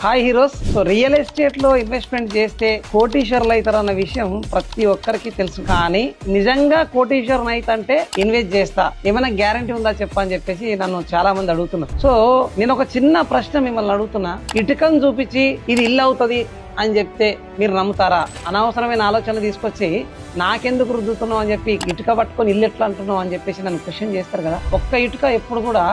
Hi heroes. So real estate లో investment చేస్తే కోటీశ్వరులు అవుతారన్న విషయం ప్రతి ఒక్కరికి తెలుసు. కానీ నిజంగా కోటీశ్వరుని అయితే ఇన్వెస్ట్ చేస్తా ఏమైనా గ్యారంటీ ఉందా చెప్పని చెప్పేసి నన్ను చాలా మంది అడుగుతున్నారు. సో నేను ఒక చిన్న ప్రశ్న మిమ్మల్ని అడుగుతున్నా. ఇటుకను చూపించి ఇది ఇల్లు అవుతుంది అని చెప్తే మీరు నమ్ముతారా? అనవసరమైన ఆలోచన తీసుకొచ్చి నాకెందుకు రుద్దుతున్నావు అని చెప్పి ఇటుక పట్టుకొని ఇల్లు ఎట్లా అంటున్నావు అని చెప్పేసి నన్ను క్వశ్చన్ చేస్తారు కదా. ఒక్క ఇటుక ఎప్పుడు కూడా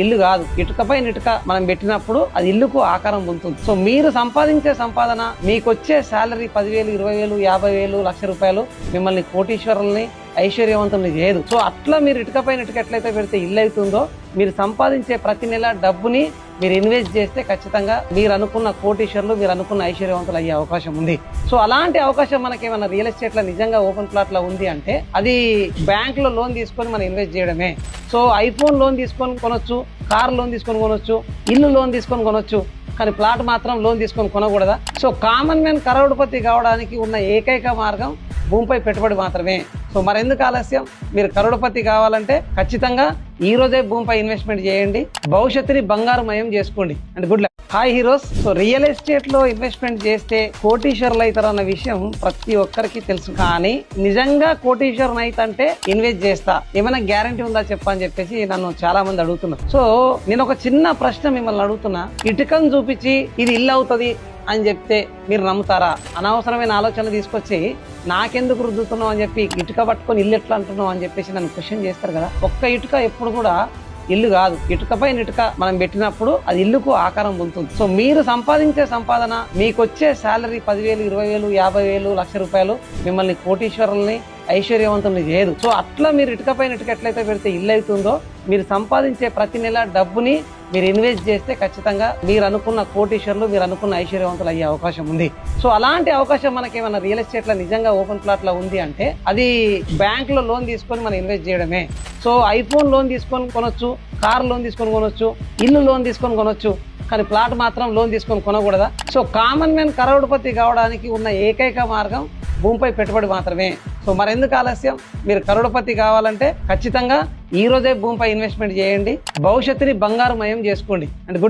ఇల్లు కాదు. ఇటుకపై ఇటుక మనం పెట్టినప్పుడు అది ఇల్లుకు ఆకారం పొందుతుంది. సో మీరు సంపాదించే సంపాదన, మీకు వచ్చే శాలరీ 10,000, 20,000, 50,000, ₹1,00,000 మిమ్మల్ని కోటీశ్వరుల్ని, ఐశ్వర్యవంతుల్ని చేయదు. సో అట్లా మీరు ఇటుకపై ఇటుక ఎట్లయితే పెడితే ఇల్లు అవుతుందో, మీరు సంపాదించే ప్రతి నెల డబ్బుని మీరు ఇన్వెస్ట్ చేస్తే ఖచ్చితంగా మీరు అనుకున్న కోటీశ్వరులు, మీరు అనుకున్న ఐశ్వర్యవంతులు అయ్యే అవకాశం ఉంది. సో అలాంటి అవకాశం మనకి ఏమైనా రియల్ ఎస్టేట్ లో నిజంగా ఓపెన్ ప్లాట్ లో ఉంది అంటే అది బ్యాంక్ లో లోన్ తీసుకొని మనం ఇన్వెస్ట్ చేయడమే. సో ఐఫోన్ లోన్ తీసుకొని కొనొచ్చు, కార్ లోన్ తీసుకొని కొనొచ్చు, ఇల్లు లోన్ తీసుకొని కొనొచ్చు, కానీ ప్లాట్ మాత్రం లోన్ తీసుకొని కొనకూడదా? సో కామన్ మ్యాన్ కరోడ్పతి కావడానికి ఉన్న ఏకైక మార్గం భూమిపై పెట్టుబడి మాత్రమే. సో మరెందుకు ఆలస్యం? మీరు కరోడ్పతి కావాలంటే ఖచ్చితంగా ఈ రోజే భూమిపై ఇన్వెస్ట్మెంట్ చేయండి, భవిష్యత్తుని బంగారుమయం చేసుకోండి. And good luck. Hi heroes. So real estate లో ఇన్వెస్ట్మెంట్ చేస్తే కోటీశ్వరులు అవుతారన్న విషయం ప్రతి ఒక్కరికి తెలుసు. కానీ నిజంగా కోటీశ్వరుని అయితే ఇన్వెస్ట్ చేస్తా ఏమైనా గ్యారంటీ ఉందా చెప్పని చెప్పేసి నన్ను చాలా మంది అడుగుతున్నారు. సో నేను ఒక చిన్న ప్రశ్న మిమ్మల్ని అడుగుతున్నా. ఇటుకను చూపించి ఇది ఇల్లు అవుతుంది అని చెప్తే మీరు నమ్ముతారా? అనవసరమైన ఆలోచన తీసుకొచ్చి నాకెందుకు రుద్దుతున్నావు అని చెప్పి ఇటుక పట్టుకొని ఇల్లు ఎట్లా అంటున్నావు అని చెప్పేసి నన్ను క్వశ్చన్ చేస్తారు కదా. ఒక్క ఇటుక ఎప్పుడు కూడా ఇల్లు కాదు. ఇటుకపై ఇటుక మనం పెట్టినప్పుడు అది ఇల్లుకు ఆకారం పొందుతుంది. సో మీరు సంపాదించే సంపాదన, మీకు వచ్చే శాలరీ 10,000, 20,000, 50,000, ₹1,00,000 మిమ్మల్ని కోటీశ్వరుల్ని, ఐశ్వర్యవంతుల్ని చేయదు. సో అట్లా మీరు ఇటుకపై ఇటుక ఎట్లయితే పెడితే ఇల్లు అవుతుందో, మీరు సంపాదించే ప్రతి నెల డబ్బుని మీరు ఇన్వెస్ట్ చేస్తే ఖచ్చితంగా మీరు అనుకున్న కోటీశ్వరులు, మీరు అనుకున్న ఐశ్వర్యవంతులు అయ్యే అవకాశం ఉంది. సో అలాంటి అవకాశం మనకి ఏమైనా రియల్ ఎస్టేట్ లో నిజంగా ఓపెన్ ప్లాట్ లో ఉంది అంటే అది బ్యాంక్ లో లోన్ తీసుకొని మనం ఇన్వెస్ట్ చేయడమే. సో ఐఫోన్ లోన్ తీసుకొని కొనొచ్చు, కార్ లోన్ తీసుకొని కొనొచ్చు, ఇల్లు లోన్ తీసుకొని కొనొచ్చు, కానీ ప్లాట్ మాత్రం లోన్ తీసుకొని కొనకూడదా? సో కామన్ మ్యాన్ కరోడ్పతి కావడానికి ఉన్న ఏకైక మార్గం భూమిపై పెట్టుబడి మాత్రమే. సో మరెందుకు ఆలస్యం? మీరు కరోడ్పతి కావాలంటే ఖచ్చితంగా ఈ రోజే భూమిపై ఇన్వెస్ట్మెంట్ చేయండి, భవిష్యత్తుని బంగారుమయం చేసుకోండి. And good